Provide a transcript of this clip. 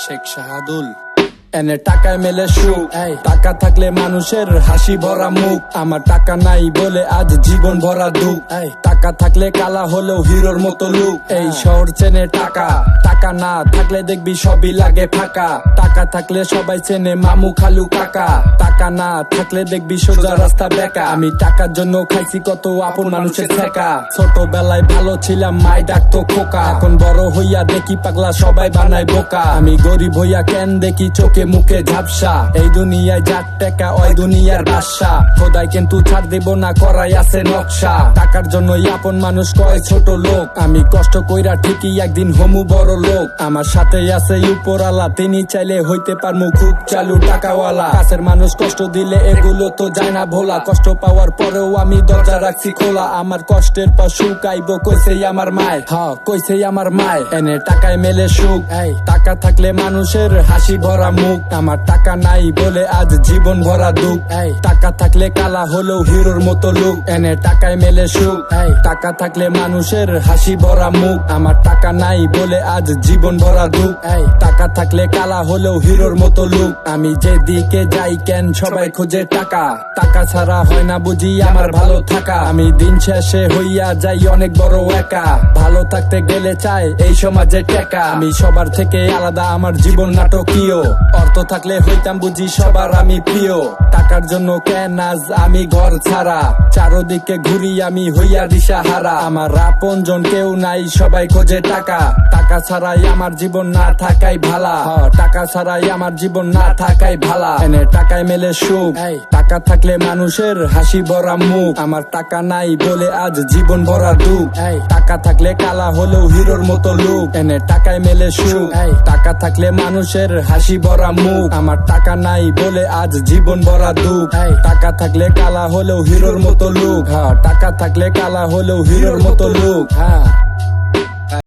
শেখ শাহাদুল। এনে টাকায় মেলে সুখ, টাকা থাকলে মানুষের হাসি ভরা মুখ। আমার টাকা নাই বলে আজ জীবন ভরা দুঃখ। টাকা থাকলে কালা হলেও হিরোর মতো লুক। এই শহর চেনে টাকা, টাকা না থাকলে দেখবি সবই লাগে ফাঁকা। টাকা থাকলে সবাই চেনে মামু খালু কাকা, টাকা না থাকলে দেখবি সোজা রাস্তা বেকা। আমি টাকার জন্য খাইছি কত আপন মানুষের ঠেকা। ছোটবেলায় ভালো ছিলাম, মাই ডাকতো খোকা। এখন বড় হইয়া দেখি পাগলা সবাই বানায় বোকা। আমি গরিব হইয়া কেন দেখি চোখে মুখে ঝাপসা। এই দুনিয়ায় যার টাকা ওই দুনিয়ার বাদশা। খোদাই কিন্তু ছাড় দেব না, করাই আছে নকশা। টাকার জন্যই আপন মানুষ কয় ছোট লোক। আমি কষ্ট কইরা ঠিকই একদিন হমু বড় লোক। আমার সাথে আছে উপরালা, তিনি চাইলে হইতে পারমু খুব চালু টাকাওয়ালা। কাছের মানুষ কষ্ট দিলে এগুলো তো যায় না ভোলা। কষ্ট পাওয়ার পরেও আমি দরজা রাখছি খোলা। আমার কষ্টের পর সুখ আইব কইছেই আমার মায়, হ্যাঁ কইছেই আমার মায়। এনে টাকায় মেলে সুখ, টাকা থাকলে মানুষের হাসি ভরা মুখ। আমার টাকা নাই বলে আজ জীবন ভরা দুঃখ। টাকা থাকলে কালা হলেও হিরোর মতো লুক। এনে টাকায় মেলে সুখ, টাকা থাকলে মানুষের হাসি ভরা মুখ। আমার টাকা নাই বলে আজ জীবন ভরা দুঃখ। টাকা থাকলে কালা হলেও হিরোর মতো লুক। আমি যেদিকে যাই কেন সবাই খোঁজে টাকা। টাকা ছাড়া হয় না বুঝি আমার ভালো থাকা। আমি দিন শেষে হইয়া যাই অনেক বড় একা। ভালো থাকতে গেলে চাই এই সমাজে টাকা। আমি সবার থেকে আলাদা, আমার জীবন নাটকীয়। অর্থ থাকলে হইতাম বুঝি সবার আমি প্রিয়। টাকার জন্য কেন আজ আমি ঘর ছাড়া। চারদিকে ঘুরি আমি হইয়া দিশাহারা। আমার আপন জন কেউ নাই, সবাই খোঁজে টাকা। টাকা ছাড়াই আমার জীবন না থাকাই ভালা। টাকা ছাড়াই আমার জীবন না থাকাই ভালা। এনে টাকায় মেলে সুখ, টাকা থাকলে মানুষের হাসি ভরা মুখ। আমার টাকা নাই বলে আজ জীবন ভরা দুঃখ। টাকা থাকলে কালা হলেও হিরোর মতো লুক। এনে টাকায় মেলে সুখ, টাকা থাকলে মানুষের হাসি ভরা মুখ। আমার টাকা নাই বলে আজ জীবন ভরা দুঃখ। টাকা থাকলে কালা হলেও হিরোর মতো লুক। টাকা থাকলে কালা হলেও হিরোর মতো লুক।